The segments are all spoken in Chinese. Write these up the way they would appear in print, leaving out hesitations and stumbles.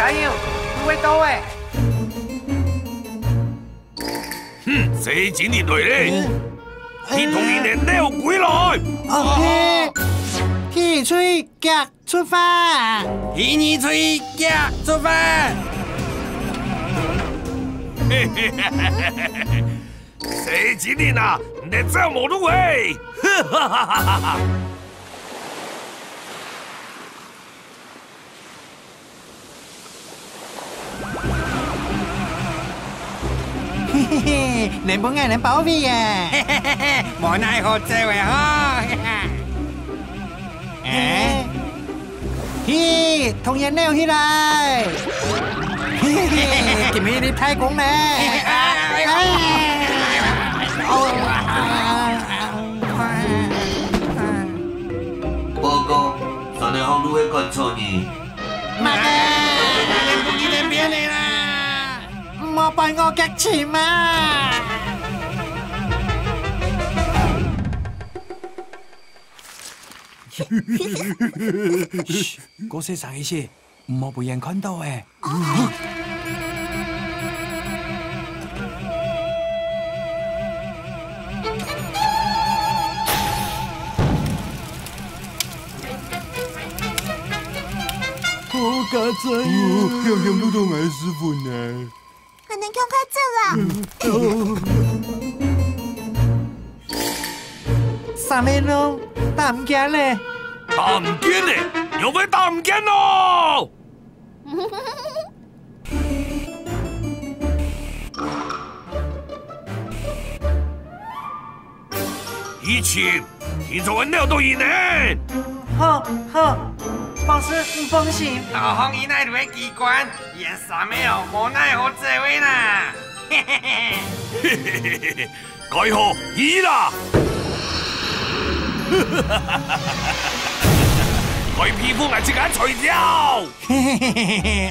加油，你會到嘅。死錢年來咧，你同年齡撩鬼來。天吹腳出發，天兒吹腳出發。死錢年啊，你真冇到位。你本愛人保庇啊！無奈何這位呵。嘿，同人撩起來！見咩你太講咧？報告，上嚟紅路嘅觀眾你。媽嘅！你不記得別嚟啦！莫拜我腳前嘛！嗰些上一些，唔好被人看到誒。好家仔，樣樣都當藝師傅呢。可能看看這啦。三面咯，打唔驚咧。打唔驚咧，有咩打唔驚咯？以前天做人撩到人呢。好，老師唔放心。導航以內嘅機關，也三沒有無奈何這位啦。改號二啦。佢皮膚係即刻除掉。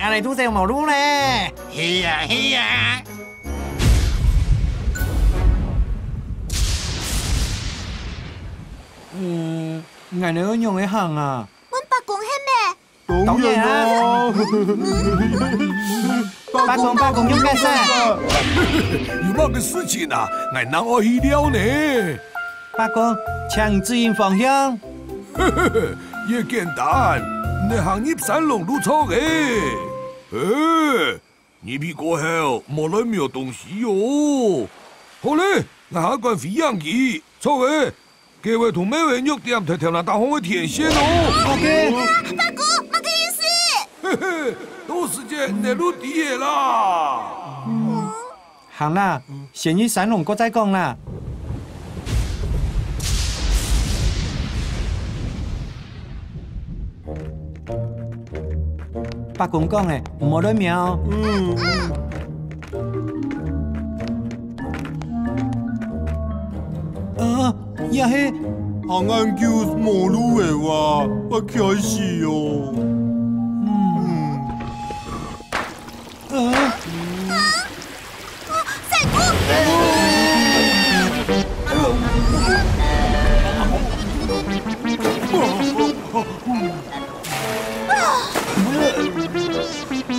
阿你都食毛嚕咧。係啊。我哋用一行啊。阮伯公係咩？當然啦。伯公用嘅啥？有乜嘅事情啊？我哪可以了呢？伯公，請指引方向。也簡單，你行入山龍路錯嘅。你別過後，冇來沒有東西哦。好咧，我下一關飛揚機，錯嘅。各位同每位約點條條那大紅嘅天線哦。OK。伯公，乜嘅意思？到時間你落地嘅啦。行啦，先去山龍閣再講啦。伯公講嘅，唔好亂瞄。也係。行眼叫無路嘅話，我開始哦。細姑。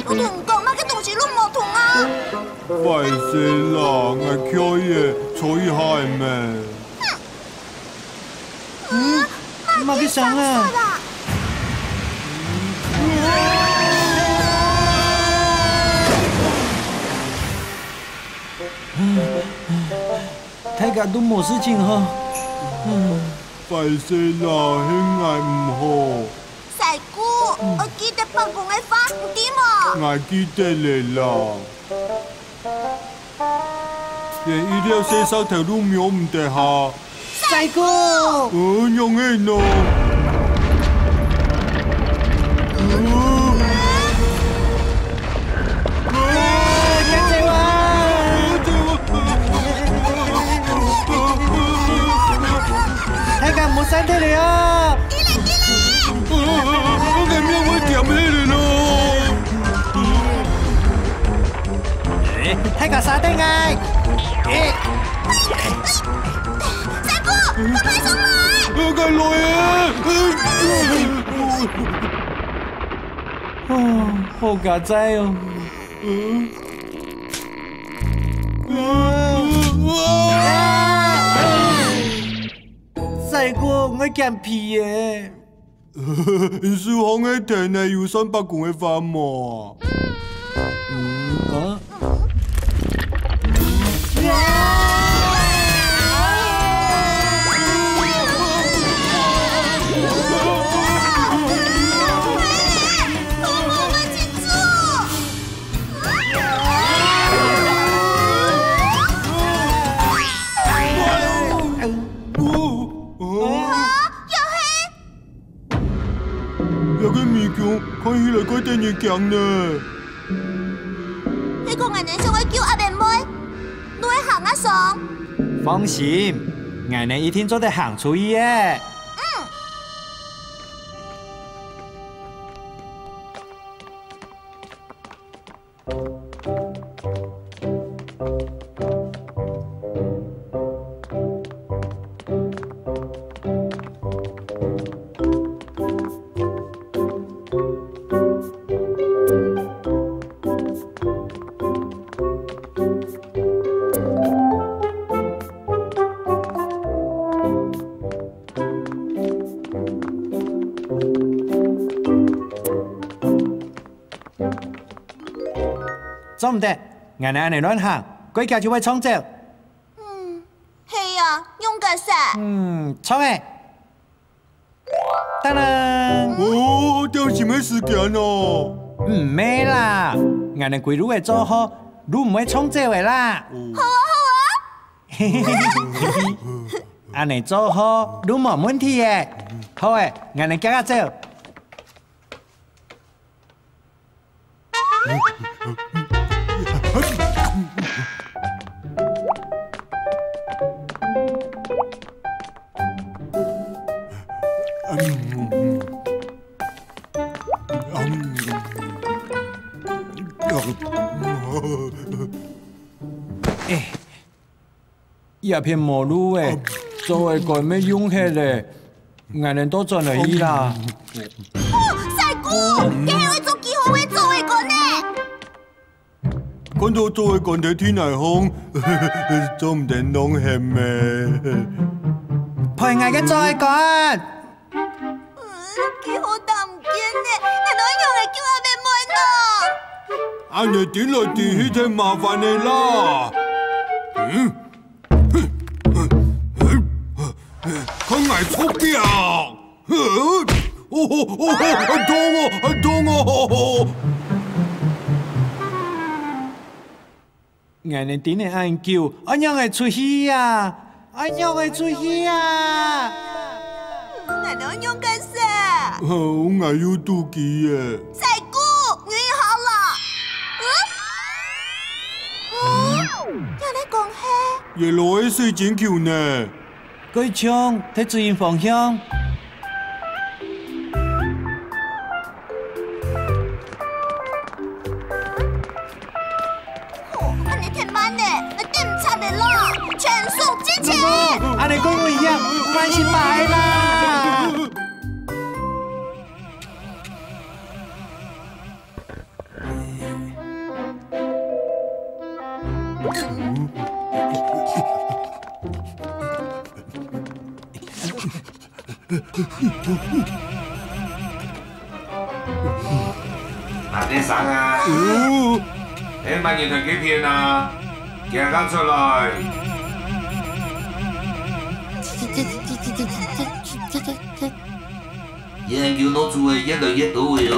我同唔講乜嘅東西都冇同啊！快些啦，我開嘢吹下咩？乜嘅聲啊？大家都冇事情呵。快些啦，兄弟唔好。細姑，我記得伯公嘅話唔掂啊！我記得你啦。人一定要寫手條路瞄唔得下。細姑。用氣咯。冇山體嚟啊！我咁樣會掂起嚟咯。睇下沙丁嗌。細姑，快上來！我咁耐啊！哦，好佳哉哦！細哥，我減皮嘅。是行嘅田呢，有300公嘅花嘛？那個物件看起來佢真係強呢。你講人哋想去叫阿妹妹，你會行啊爽？放心，俺哋一定做得行出去嘅。做唔得，俺哋安尼亂行，鬼腳就會衝走。係啊，用個啥？衝誒！當然，哦，掉什麼時間哦？唔咩啦，俺哋規律會做好，你唔會衝走嘅啦。好啊，好啊。安尼做好，你冇問題嘅。好誒，俺哋加走。一片毛路誒，作為個咩用起嚟，俺哋都盡嚟啦。細姑，你係會做幾好嘅做嘅個呢？看到做嘅個喺天嚟空，做唔定弄係咩？陪我嘅做嘅個。幾好但唔見呢，難道用嚟叫阿妹妹咯？阿你點來點去就麻煩你啦。佢捱出邊啊！痛啊！俺哋點嚟嗌叫，我讓佢出去啊！我讓佢出去啊！難道用個啥？我捱要肚臍啊！細姑，你好啦。有你講係？耶羅喺水晶橋呢。舉槍睇指引方向。安尼太慢呢，你跟唔插嚟咯，全速之前。安尼跟我一樣，關係白啦。哪啲省啊？你買完台幾片啊？夾緊出來！研究攞出嚟一來一到嘅喲。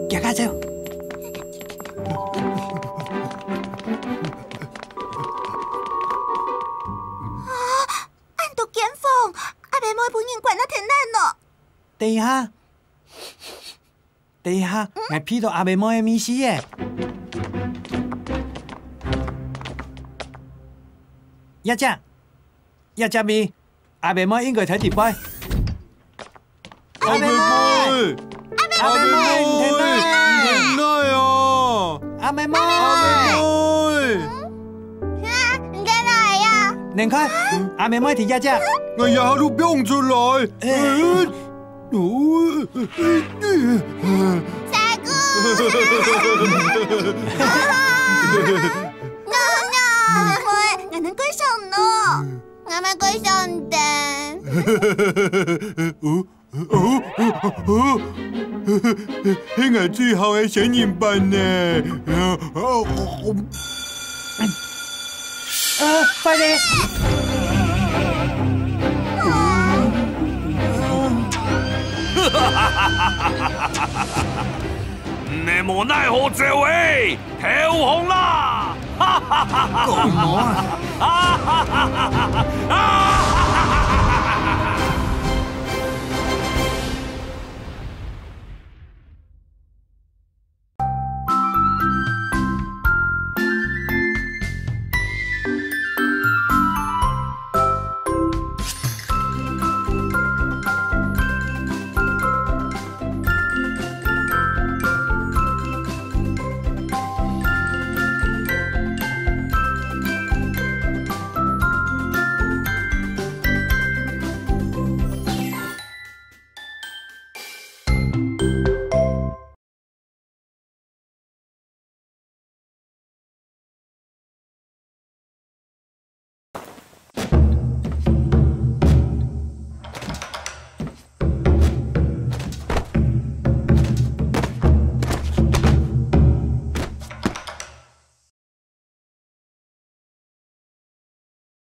夾緊走。等一下，我批到阿妹妹嘅面試嘅。一隻面，阿妹妹應該睇碟杯。阿妹妹，唔聽得啊！阿妹妹，唔聽得係啊！你看，阿妹妹提一只，我一下都蹦出来。三哥，阿妹妹，我能改上呢，我们改上的。係我最後嘅小年班呢。快啲！你無奈何這位跳紅啦！講我啊！